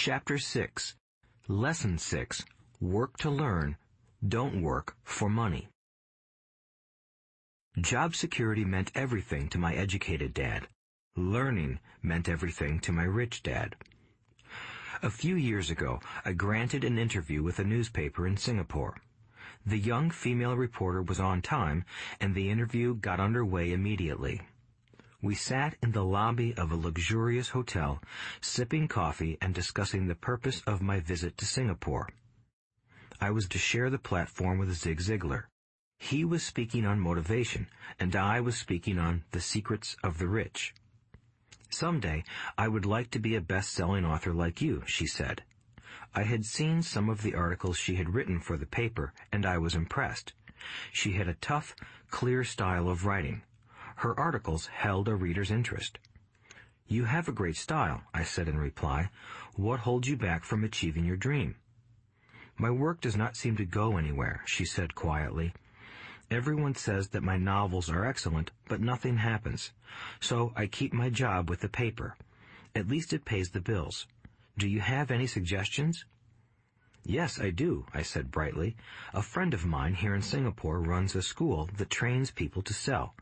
Chapter 6, Lesson 6, Work to Learn, Don't Work for Money. Job security meant everything to my educated dad. Learning meant everything to my rich dad. A few years ago, I granted an interview with a newspaper in Singapore. The young female reporter was on time, and the interview got underway immediately. We sat in the lobby of a luxurious hotel, sipping coffee and discussing the purpose of my visit to Singapore. I was to share the platform with Zig Ziglar. He was speaking on motivation, and I was speaking on the secrets of the rich. "Someday, I would like to be a best-selling author like you," she said. I had seen some of the articles she had written for the paper, and I was impressed. She had a tough, clear style of writing. Her articles held a reader's interest. "You have a great style," I said in reply. "What holds you back from achieving your dream?" "My work does not seem to go anywhere," she said quietly. "Everyone says that my novels are excellent, but nothing happens. So I keep my job with the paper. At least it pays the bills. Do you have any suggestions?" "Yes, I do," I said brightly. "A friend of mine here in Singapore runs a school that trains people to sell.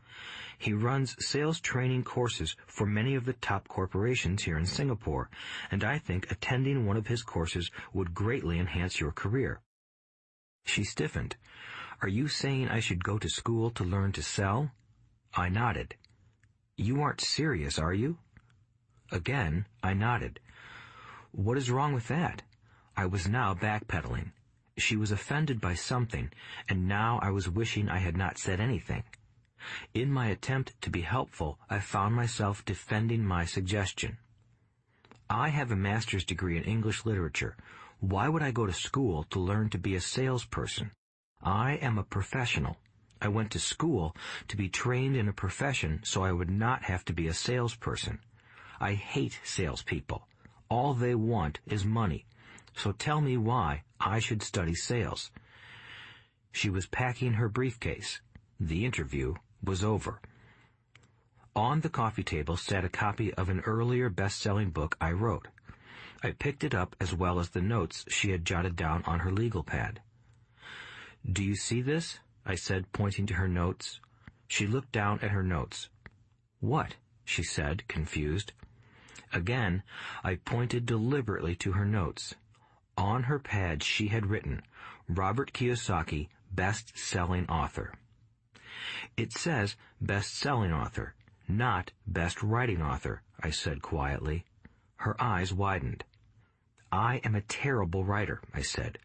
He runs sales training courses for many of the top corporations here in Singapore, and I think attending one of his courses would greatly enhance your career." She stiffened. "Are you saying I should go to school to learn to sell?" I nodded. "You aren't serious, are you?" Again, I nodded. "What is wrong with that?" I was now backpedaling. She was offended by something, and now I was wishing I had not said anything. In my attempt to be helpful, I found myself defending my suggestion. "I have a master's degree in English literature. Why would I go to school to learn to be a salesperson? I am a professional. I went to school to be trained in a profession so I would not have to be a salesperson. I hate salespeople. All they want is money. So tell me why I should study sales." She was packing her briefcase. The interview was over. On the coffee table sat a copy of an earlier best-selling book I wrote. I picked it up as well as the notes she had jotted down on her legal pad. "Do you see this?" I said, pointing to her notes. She looked down at her notes. "What?" she said, confused. Again, I pointed deliberately to her notes. On her pad she had written, "Robert Kiyosaki, best-selling author." "It says best-selling author, not best-writing author," I said quietly. Her eyes widened. "I am a terrible writer," I said.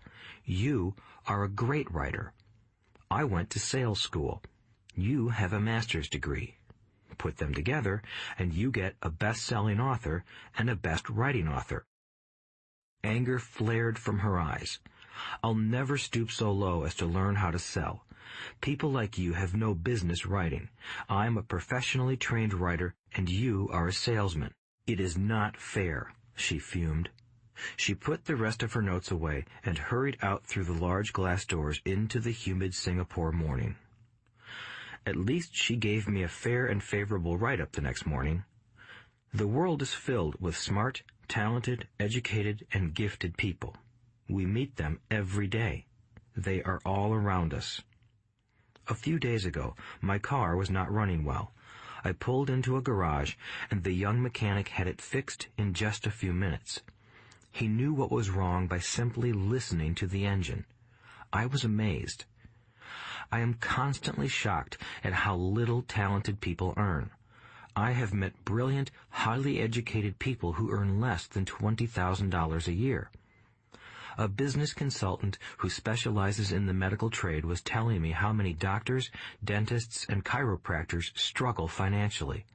"You are a great writer. I went to sales school. You have a master's degree. Put them together, and you get a best-selling author and a best-writing author." Anger flared from her eyes. "I'll never stoop so low as to learn how to sell. People like you have no business writing. I'm a professionally trained writer, and you are a salesman. It is not fair," she fumed. She put the rest of her notes away and hurried out through the large glass doors into the humid Singapore morning. At least she gave me a fair and favorable write-up the next morning. The world is filled with smart, talented, educated, and gifted people. We meet them every day. They are all around us. A few days ago, my car was not running well. I pulled into a garage, and the young mechanic had it fixed in just a few minutes. He knew what was wrong by simply listening to the engine. I was amazed. I am constantly shocked at how little talented people earn. I have met brilliant, highly educated people who earn less than $20,000 a year. A business consultant who specializes in the medical trade was telling me how many doctors, dentists, and chiropractors struggle financially.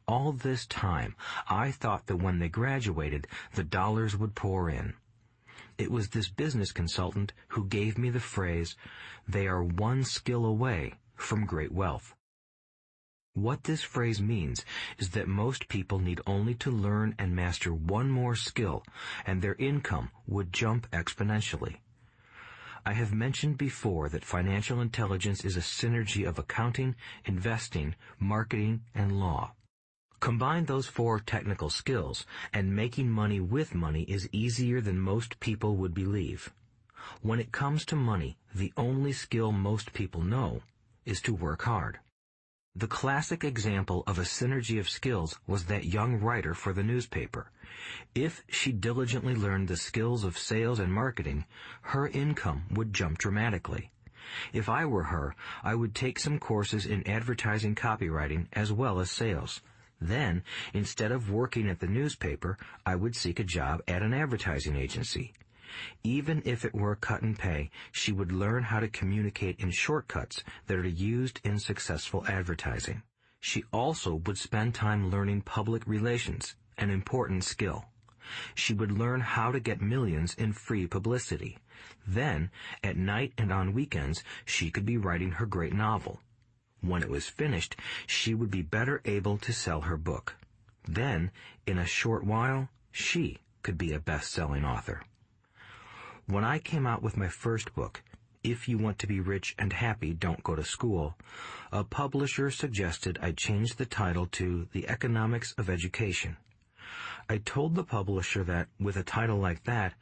All this time, I thought that when they graduated, the dollars would pour in. It was this business consultant who gave me the phrase, "They are one skill away from great wealth." What this phrase means is that most people need only to learn and master one more skill, and their income would jump exponentially. I have mentioned before that financial intelligence is a synergy of accounting, investing, marketing, and law. Combine those 4 technical skills, and making money with money is easier than most people would believe. When it comes to money, the only skill most people know is to work hard. The classic example of a synergy of skills was that young writer for the newspaper. If she diligently learned the skills of sales and marketing, her income would jump dramatically. If I were her, I would take some courses in advertising copywriting as well as sales. Then, instead of working at the newspaper, I would seek a job at an advertising agency. Even if it were cut and pay, she would learn how to communicate in shortcuts that are used in successful advertising. She also would spend time learning public relations, an important skill. She would learn how to get millions in free publicity. Then, at night and on weekends, she could be writing her great novel. When it was finished, she would be better able to sell her book. Then, in a short while, she could be a best-selling author. When I came out with my first book, If You Want to Be Rich and Happy, Don't Go to School, a publisher suggested I change the title to The Economics of Education. I told the publisher that, with a title like that,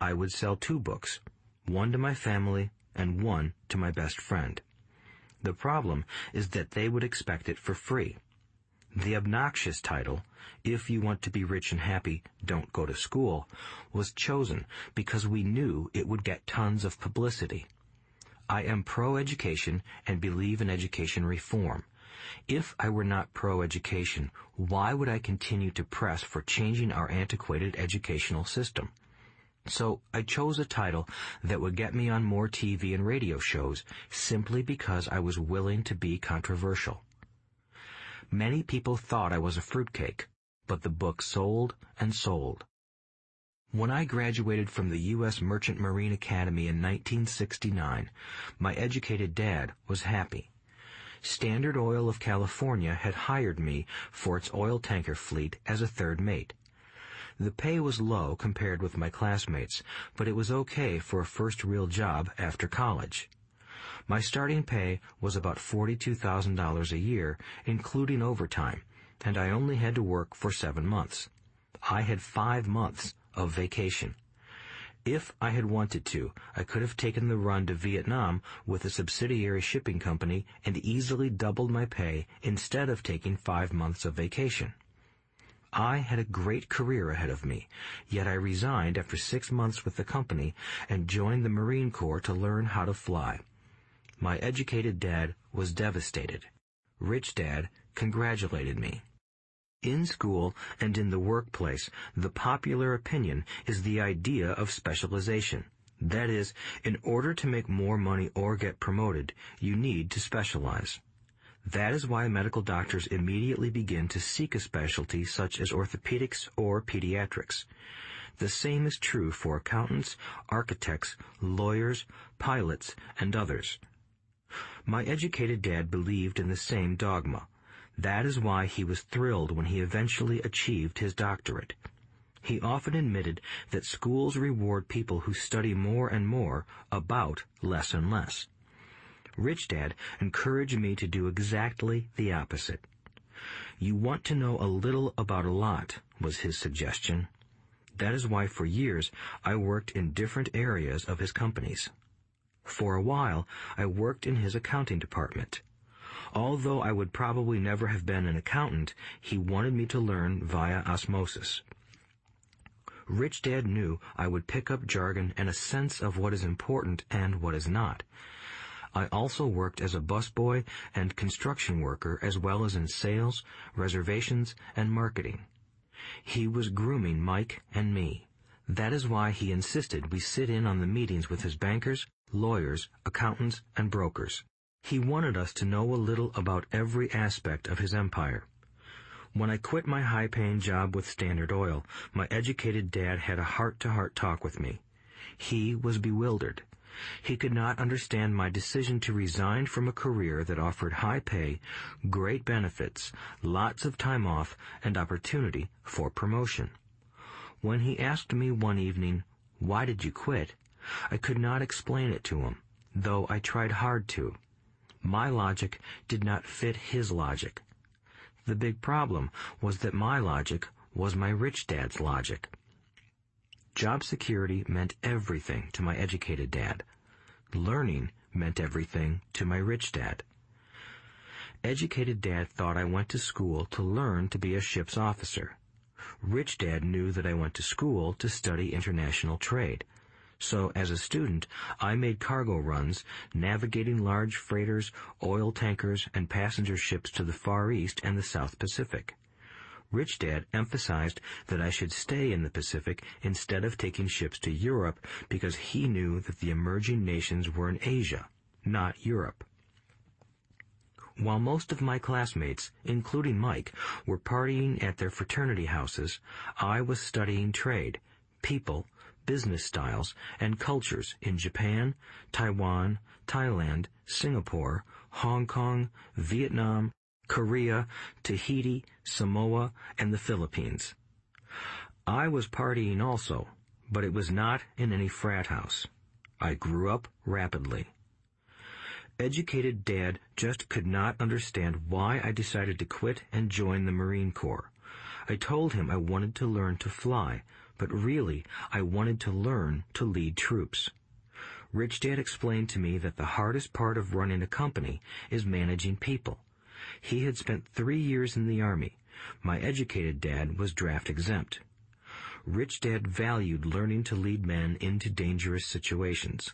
I would sell 2 books, one to my family and one to my best friend. The problem is that they would expect it for free. The obnoxious title, If You Want to Be Rich and Happy, Don't Go to School, was chosen because we knew it would get tons of publicity. I am pro-education and believe in education reform. If I were not pro-education, why would I continue to press for changing our antiquated educational system? So I chose a title that would get me on more TV and radio shows simply because I was willing to be controversial. Many people thought I was a fruitcake, but the book sold and sold. When I graduated from the U.S. Merchant Marine Academy in 1969, my educated dad was happy. Standard Oil of California had hired me for its oil tanker fleet as a third mate. The pay was low compared with my classmates, but it was okay for a first real job after college. My starting pay was about $42,000 a year, including overtime, and I only had to work for 7 months. I had 5 months of vacation. If I had wanted to, I could have taken the run to Vietnam with a subsidiary shipping company and easily doubled my pay instead of taking 5 months of vacation. I had a great career ahead of me, yet I resigned after 6 months with the company and joined the Marine Corps to learn how to fly. My educated dad was devastated. Rich Dad congratulated me. In school and in the workplace, the popular opinion is the idea of specialization. That is, in order to make more money or get promoted, you need to specialize. That is why medical doctors immediately begin to seek a specialty such as orthopedics or pediatrics. The same is true for accountants, architects, lawyers, pilots, and others. My educated dad believed in the same dogma. That is why he was thrilled when he eventually achieved his doctorate. He often admitted that schools reward people who study more and more about less and less. Rich Dad encouraged me to do exactly the opposite. You want to know a little about a lot, was his suggestion. That is why for years I worked in different areas of his companies. For a while, I worked in his accounting department. Although I would probably never have been an accountant, he wanted me to learn via osmosis. Rich Dad knew I would pick up jargon and a sense of what is important and what is not. I also worked as a busboy and construction worker as well as in sales, reservations, and marketing. He was grooming Mike and me. That is why he insisted we sit in on the meetings with his bankers, lawyers, accountants, and brokers. He wanted us to know a little about every aspect of his empire. When I quit my high-paying job with Standard Oil, my educated dad had a heart-to-heart talk with me. He was bewildered. He could not understand my decision to resign from a career that offered high pay, great benefits, lots of time off, and opportunity for promotion. When he asked me one evening, "Why did you quit?" I could not explain it to him, though I tried hard to. My logic did not fit his logic. The big problem was that my logic was my rich dad's logic. Job security meant everything to my educated dad. Learning meant everything to my rich dad. Educated dad thought I went to school to learn to be a ship's officer. Rich dad knew that I went to school to study international trade. So, as a student, I made cargo runs, navigating large freighters, oil tankers, and passenger ships to the Far East and the South Pacific. Rich dad emphasized that I should stay in the Pacific instead of taking ships to Europe because he knew that the emerging nations were in Asia, not Europe. While most of my classmates, including Mike, were partying at their fraternity houses, I was studying trade, people, business styles, and cultures in Japan, Taiwan, Thailand, Singapore, Hong Kong, Vietnam, Korea, Tahiti, Samoa, and the Philippines. I was partying also, but it was not in any frat house. I grew up rapidly. Educated dad just could not understand why I decided to quit and join the Marine Corps. I told him I wanted to learn to fly, but really I wanted to learn to lead troops. Rich dad explained to me that the hardest part of running a company is managing people. He had spent 3 years in the Army. My educated dad was draft exempt. Rich dad valued learning to lead men into dangerous situations.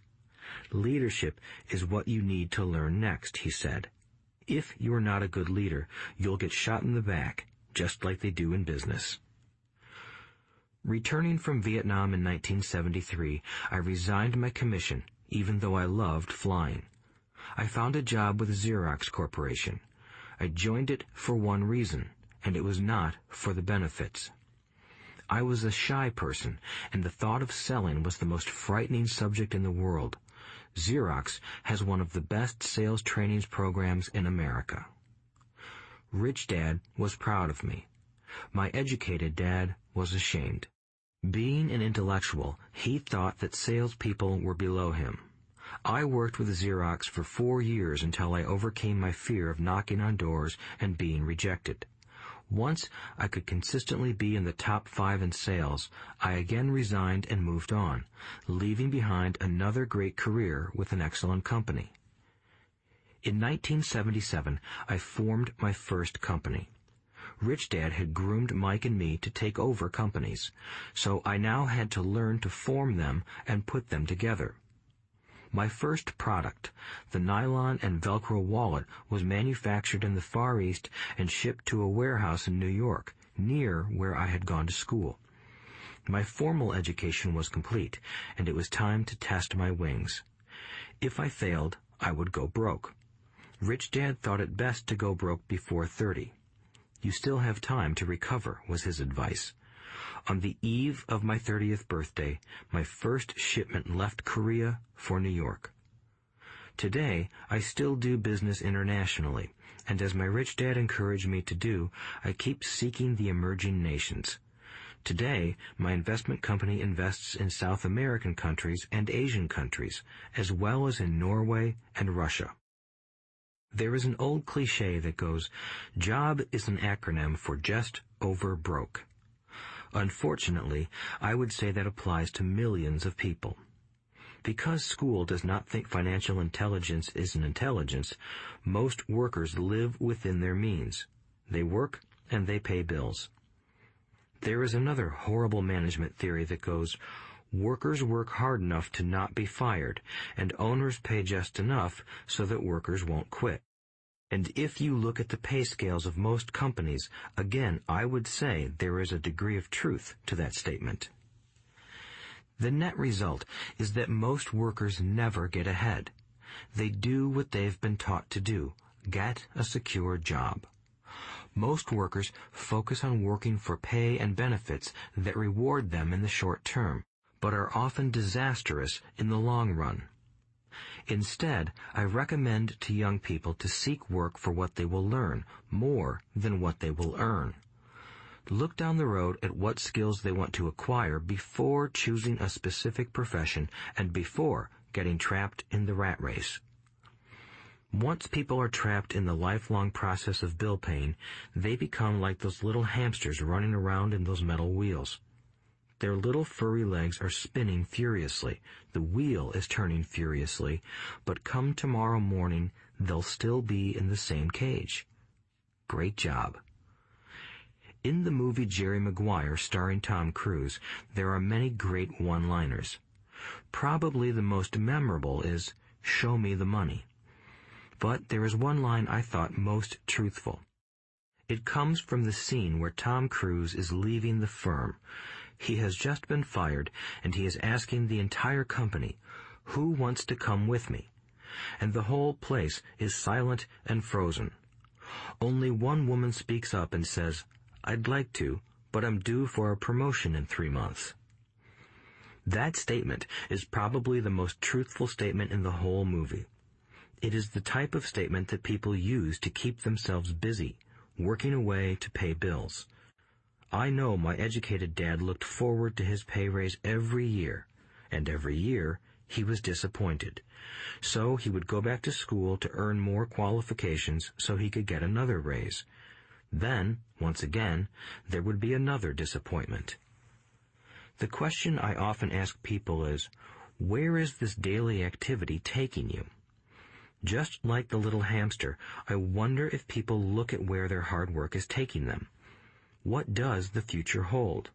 Leadership is what you need to learn next, he said. If you are not a good leader, you'll get shot in the back, just like they do in business. Returning from Vietnam in 1973, I resigned my commission, even though I loved flying. I found a job with Xerox Corporation. I joined it for one reason, and it was not for the benefits. I was a shy person, and the thought of selling was the most frightening subject in the world. Xerox has one of the best sales trainings programs in America. Rich dad was proud of me. My educated dad was ashamed. Being an intellectual, he thought that salespeople were below him. I worked with Xerox for 4 years until I overcame my fear of knocking on doors and being rejected. Once I could consistently be in the top 5 in sales, I again resigned and moved on, leaving behind another great career with an excellent company. In 1977, I formed my first company. Rich dad had groomed Mike and me to take over companies, so I now had to learn to form them and put them together. My first product, the nylon and Velcro wallet, was manufactured in the Far East and shipped to a warehouse in New York, near where I had gone to school. My formal education was complete, and it was time to test my wings. If I failed, I would go broke. Rich dad thought it best to go broke before 30. You still have time to recover, was his advice. On the eve of my 30th birthday, my first shipment left Korea for New York. Today, I still do business internationally, and as my rich dad encouraged me to do, I keep seeking the emerging nations. Today, my investment company invests in South American countries and Asian countries, as well as in Norway and Russia. There is an old cliche that goes, "Job is an acronym for just over broke." Unfortunately, I would say that applies to millions of people. Because school does not think financial intelligence is an intelligence, most workers live within their means. They work and they pay bills. There is another horrible management theory that goes, workers work hard enough to not be fired, and owners pay just enough so that workers won't quit. And if you look at the pay scales of most companies, again, I would say there is a degree of truth to that statement. The net result is that most workers never get ahead. They do what they've been taught to do, get a secure job. Most workers focus on working for pay and benefits that reward them in the short term, but are often disastrous in the long run. Instead, I recommend to young people to seek work for what they will learn, more than what they will earn. Look down the road at what skills they want to acquire before choosing a specific profession and before getting trapped in the rat race. Once people are trapped in the lifelong process of bill paying, they become like those little hamsters running around in those metal wheels. Their little furry legs are spinning furiously, the wheel is turning furiously, but come tomorrow morning, they'll still be in the same cage. Great job. In the movie Jerry Maguire, starring Tom Cruise, there are many great one-liners. Probably the most memorable is, "Show me the money." But there is one line I thought most truthful. It comes from the scene where Tom Cruise is leaving the firm. He has just been fired, and he is asking the entire company, "Who wants to come with me?" And the whole place is silent and frozen. Only one woman speaks up and says, "I'd like to, but I'm due for a promotion in 3 months." That statement is probably the most truthful statement in the whole movie. It is the type of statement that people use to keep themselves busy, working away to pay bills. I know my educated dad looked forward to his pay raise every year, and every year he was disappointed. So he would go back to school to earn more qualifications so he could get another raise. Then, once again, there would be another disappointment. The question I often ask people is, where is this daily activity taking you? Just like the little hamster, I wonder if people look at where their hard work is taking them. What does the future hold?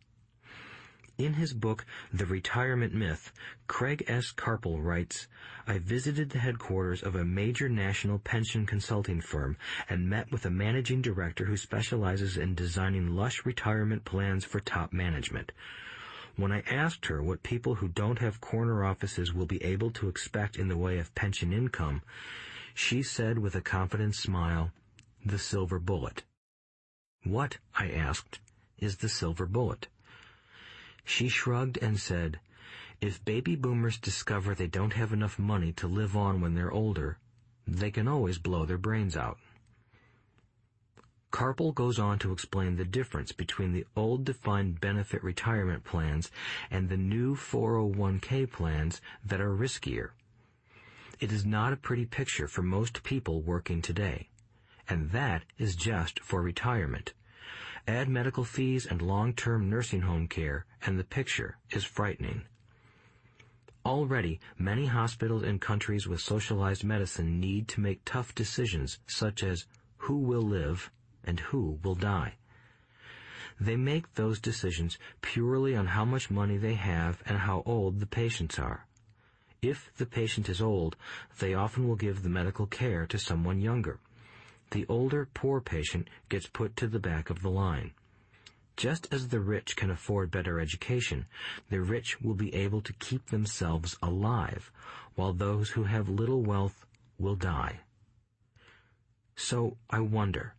In his book, The Retirement Myth, Craig S. Carpel writes, "I visited the headquarters of a major national pension consulting firm and met with a managing director who specializes in designing lush retirement plans for top management. When I asked her what people who don't have corner offices will be able to expect in the way of pension income, she said with a confident smile, 'The silver bullet.'" "What," I asked, "is the silver bullet?" She shrugged and said, "If baby boomers discover they don't have enough money to live on when they're older, they can always blow their brains out." Carpel goes on to explain the difference between the old defined benefit retirement plans and the new 401k plans that are riskier. It is not a pretty picture for most people working today, and that is just for retirement. Add medical fees and long-term nursing home care, and the picture is frightening. Already, many hospitals in countries with socialized medicine need to make tough decisions such as who will live and who will die. They make those decisions purely on how much money they have and how old the patients are. If the patient is old, they often will give the medical care to someone younger. The older, poor patient gets put to the back of the line. Just as the rich can afford better education, the rich will be able to keep themselves alive, while those who have little wealth will die. So I wonder,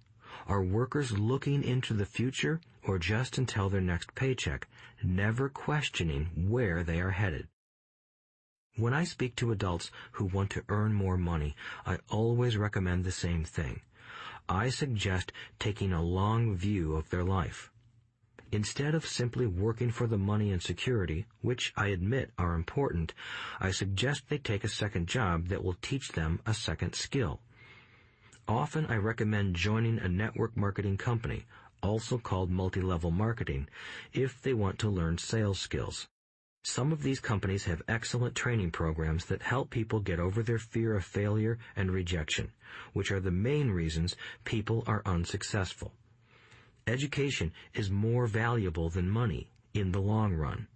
are workers looking into the future or just until their next paycheck, never questioning where they are headed? When I speak to adults who want to earn more money, I always recommend the same thing. I suggest taking a long view of their life. Instead of simply working for the money and security, which I admit are important, I suggest they take a second job that will teach them a second skill. Often I recommend joining a network marketing company, also called multi-level marketing, if they want to learn sales skills. Some of these companies have excellent training programs that help people get over their fear of failure and rejection, which are the main reasons people are unsuccessful. Education is more valuable than money in the long run.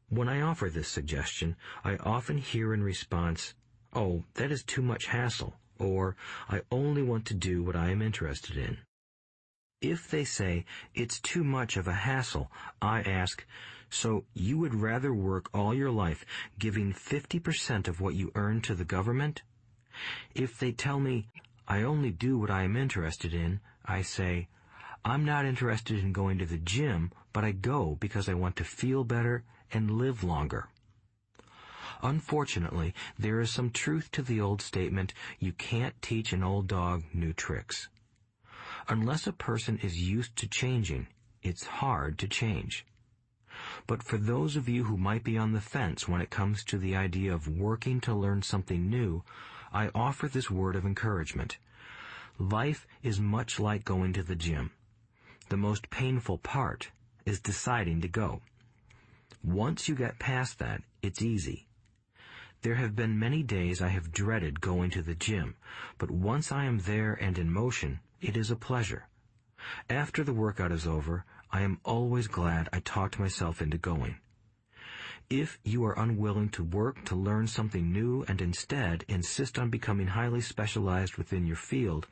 When I offer this suggestion, I often hear in response, "Oh, that is too much hassle," or "I only want to do what I am interested in." If they say, "It's too much of a hassle," I ask, "So you would rather work all your life giving 50% of what you earn to the government?" If they tell me, "I only do what I am interested in," I say, "I'm not interested in going to the gym, but I go because I want to feel better and live longer." Unfortunately, there is some truth to the old statement, "You can't teach an old dog new tricks." Unless a person is used to changing, it's hard to change. But for those of you who might be on the fence when it comes to the idea of working to learn something new, I offer this word of encouragement. Life is much like going to the gym. The most painful part is deciding to go. Once you get past that, it's easy. There have been many days I have dreaded going to the gym, but once I am there and in motion, it is a pleasure. After the workout is over, I am always glad I talked myself into going. If you are unwilling to work to learn something new and instead insist on becoming highly specialized within your field,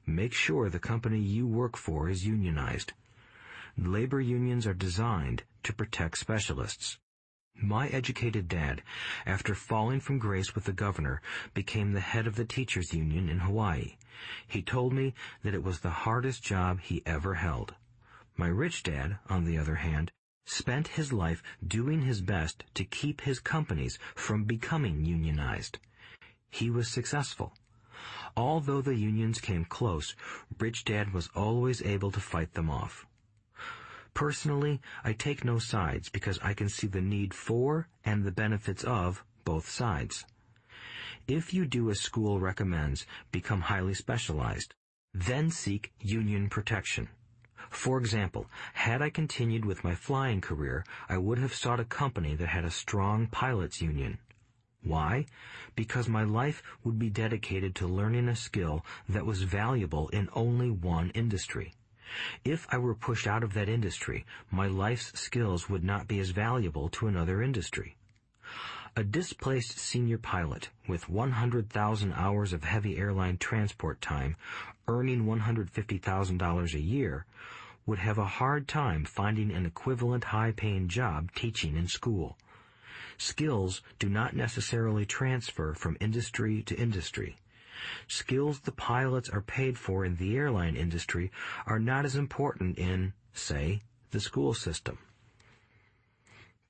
make sure the company you work for is unionized. Labor unions are designed to protect specialists. My educated dad, after falling from grace with the governor, became the head of the teachers' union in Hawaii. He told me that it was the hardest job he ever held. My rich dad, on the other hand, spent his life doing his best to keep his companies from becoming unionized. He was successful. Although the unions came close, Rich Dad was always able to fight them off. Personally, I take no sides because I can see the need for and the benefits of both sides. If you do as school recommends, become highly specialized, then seek union protection. For example, had I continued with my flying career, I would have sought a company that had a strong pilots union. Why? Because my life would be dedicated to learning a skill that was valuable in only one industry. If I were pushed out of that industry, my life's skills would not be as valuable to another industry. A displaced senior pilot with 100,000 hours of heavy airline transport time, earning $150,000 a year, would have a hard time finding an equivalent high-paying job teaching in school. Skills do not necessarily transfer from industry to industry. Skills the pilots are paid for in the airline industry are not as important in, say, the school system.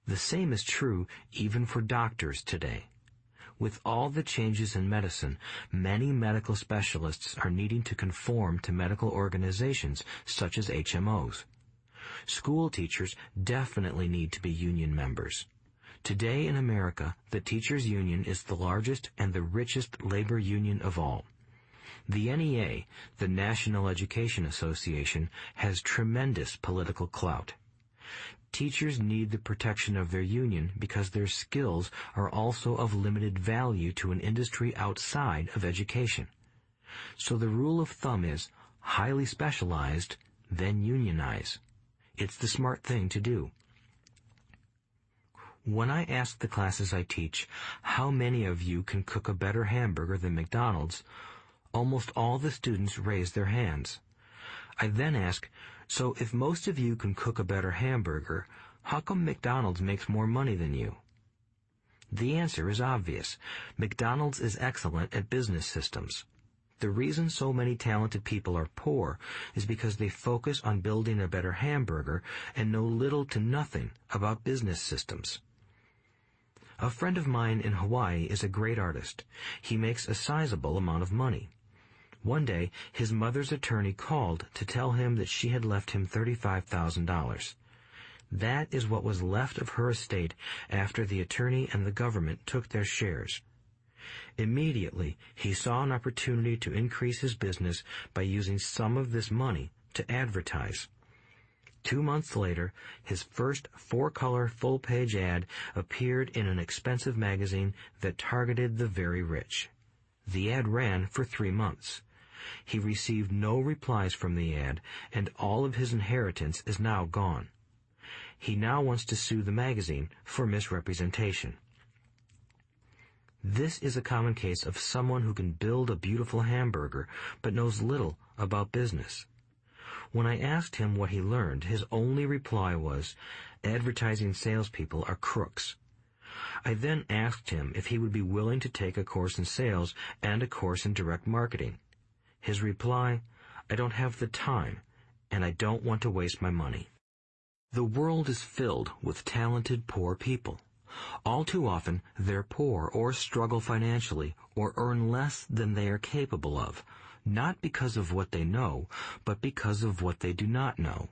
The same is true even for doctors today. With all the changes in medicine, many medical specialists are needing to conform to medical organizations such as HMOs. School teachers definitely need to be union members. Today in America, the teachers' union is the largest and the richest labor union of all. The NEA, the National Education Association, has tremendous political clout. Teachers need the protection of their union because their skills are also of limited value to an industry outside of education. So the rule of thumb is, highly specialized, then unionize. It's the smart thing to do. When I ask the classes I teach, how many of you can cook a better hamburger than McDonald's, almost all the students raise their hands. I then ask, so if most of you can cook a better hamburger, how come McDonald's makes more money than you? The answer is obvious. McDonald's is excellent at business systems. The reason so many talented people are poor is because they focus on building a better hamburger and know little to nothing about business systems. A friend of mine in Hawaii is a great artist. He makes a sizable amount of money. One day, his mother's attorney called to tell him that she had left him $35,000. That is what was left of her estate after the attorney and the government took their shares. Immediately, he saw an opportunity to increase his business by using some of this money to advertise. 2 months later, his first 4-color full-page ad appeared in an expensive magazine that targeted the very rich. The ad ran for 3 months. He received no replies from the ad, and all of his inheritance is now gone. He now wants to sue the magazine for misrepresentation. This is a common case of someone who can build a beautiful hamburger but knows little about business. When I asked him what he learned, his only reply was, "Advertising salespeople are crooks." I then asked him if he would be willing to take a course in sales and a course in direct marketing. His reply, "I don't have the time, and I don't want to waste my money." The world is filled with talented poor people. All too often, they're poor or struggle financially or earn less than they are capable of, not because of what they know, but because of what they do not know.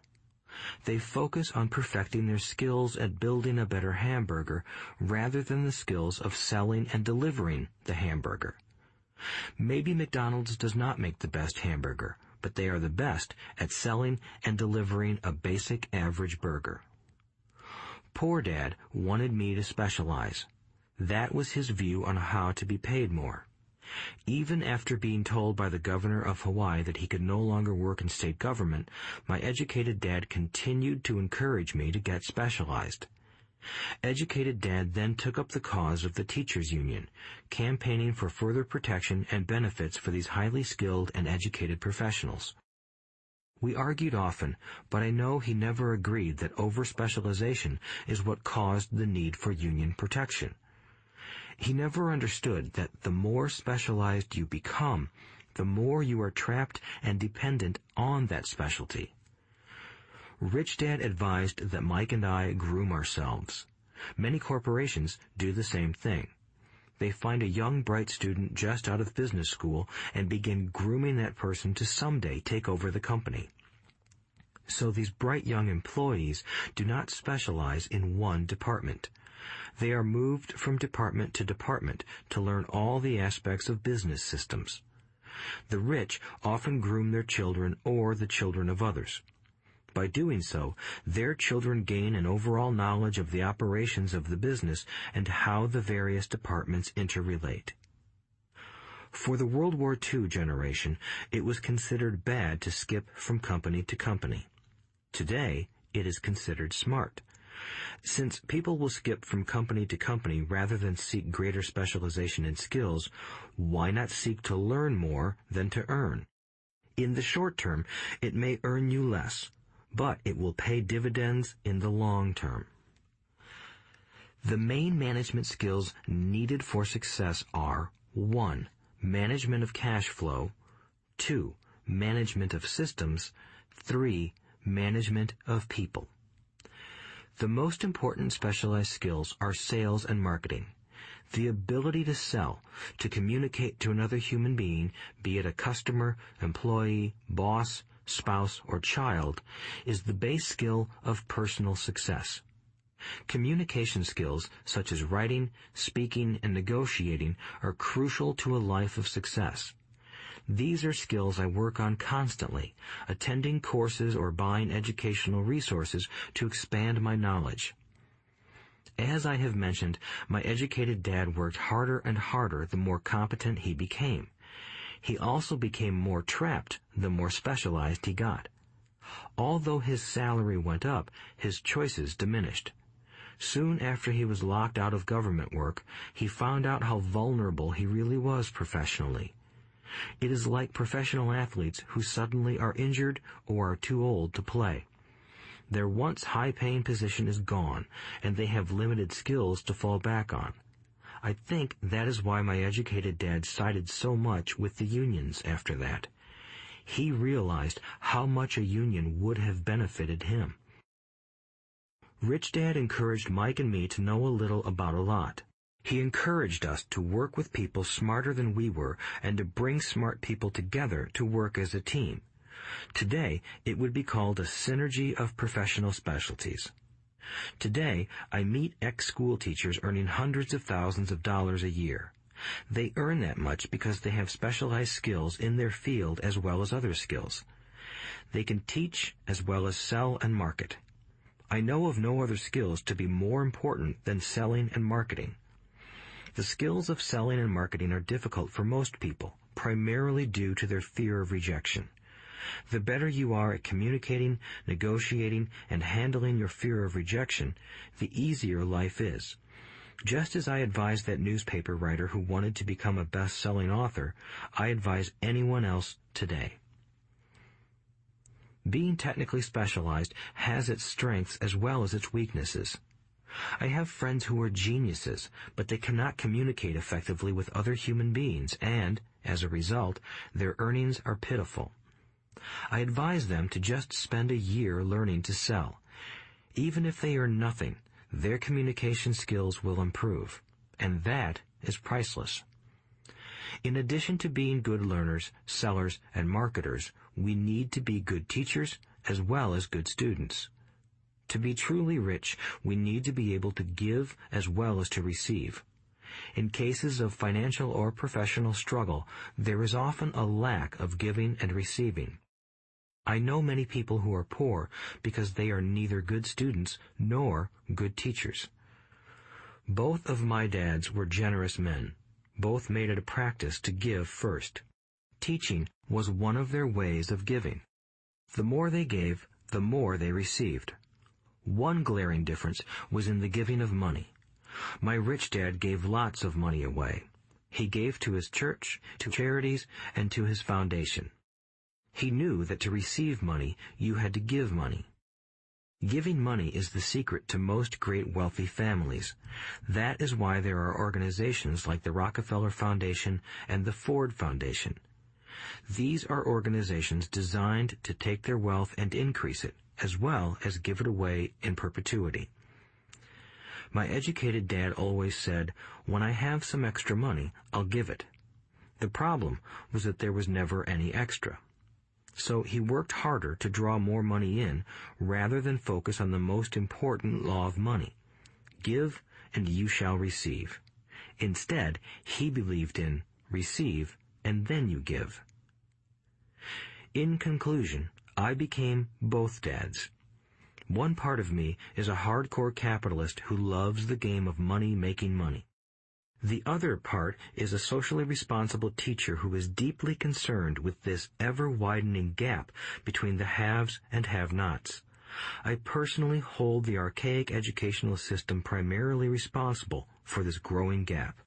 They focus on perfecting their skills at building a better hamburger rather than the skills of selling and delivering the hamburger. Maybe McDonald's does not make the best hamburger, but they are the best at selling and delivering a basic average burger. Poor Dad wanted me to specialize. That was his view on how to be paid more. Even after being told by the governor of Hawaii that he could no longer work in state government, my educated dad continued to encourage me to get specialized. Educated Dad then took up the cause of the teachers' union, campaigning for further protection and benefits for these highly skilled and educated professionals. We argued often, but I know he never agreed that over-specialization is what caused the need for union protection. He never understood that the more specialized you become, the more you are trapped and dependent on that specialty. Rich Dad advised that Mike and I groom ourselves. Many corporations do the same thing. They find a young, bright student just out of business school and begin grooming that person to someday take over the company. So these bright young employees do not specialize in one department. They are moved from department to department to learn all the aspects of business systems. The rich often groom their children or the children of others. By doing so, their children gain an overall knowledge of the operations of the business and how the various departments interrelate. For the World War II generation, it was considered bad to skip from company to company. Today, it is considered smart. Since people will skip from company to company rather than seek greater specialization in skills, why not seek to learn more than to earn? In the short term, it may earn you less, but it will pay dividends in the long term. The main management skills needed for success are 1. Management of cash flow, 2. Management of systems, 3. Management of people. The most important specialized skills are sales and marketing. The ability to sell, to communicate to another human being, be it a customer, employee, boss, spouse, or child, is the base skill of personal success. Communication skills such as writing, speaking, and negotiating are crucial to a life of success. These are skills I work on constantly, attending courses or buying educational resources to expand my knowledge. As I have mentioned, my educated dad worked harder and harder the more competent he became. He also became more trapped the more specialized he got. Although his salary went up, his choices diminished. Soon after he was locked out of government work, he found out how vulnerable he really was professionally. It is like professional athletes who suddenly are injured or are too old to play. Their once high-paying position is gone, and they have limited skills to fall back on. I think that is why my educated dad sided so much with the unions after that. He realized how much a union would have benefited him. Rich Dad encouraged Mike and me to know a little about a lot. He encouraged us to work with people smarter than we were and to bring smart people together to work as a team. Today, it would be called a synergy of professional specialties. Today, I meet ex-school teachers earning hundreds of thousands of dollars a year. They earn that much because they have specialized skills in their field as well as other skills. They can teach as well as sell and market. I know of no other skills to be more important than selling and marketing. The skills of selling and marketing are difficult for most people, primarily due to their fear of rejection. The better you are at communicating, negotiating, and handling your fear of rejection, the easier life is. Just as I advise that newspaper writer who wanted to become a best-selling author, I advise anyone else today. Being technically specialized has its strengths as well as its weaknesses. I have friends who are geniuses, but they cannot communicate effectively with other human beings, and, as a result, their earnings are pitiful. I advise them to just spend a year learning to sell. Even if they earn nothing, their communication skills will improve, and that is priceless. In addition to being good learners, sellers, and marketers, we need to be good teachers as well as good students. To be truly rich, we need to be able to give as well as to receive. In cases of financial or professional struggle, there is often a lack of giving and receiving. I know many people who are poor because they are neither good students nor good teachers. Both of my dads were generous men. Both made it a practice to give first. Teaching was one of their ways of giving. The more they gave, the more they received. One glaring difference was in the giving of money. My rich dad gave lots of money away. He gave to his church, to charities, and to his foundation. He knew that to receive money, you had to give money. Giving money is the secret to most great wealthy families. That is why there are organizations like the Rockefeller Foundation and the Ford Foundation. These are organizations designed to take their wealth and increase it, as well as give it away in perpetuity. My educated dad always said, "When I have some extra money, I'll give it." The problem was that there was never any extra. So he worked harder to draw more money in rather than focus on the most important law of money. Give and you shall receive. Instead, he believed in receive and then you give. In conclusion, I became both dads. One part of me is a hardcore capitalist who loves the game of money making money. The other part is a socially responsible teacher who is deeply concerned with this ever-widening gap between the haves and have-nots. I personally hold the archaic educational system primarily responsible for this growing gap.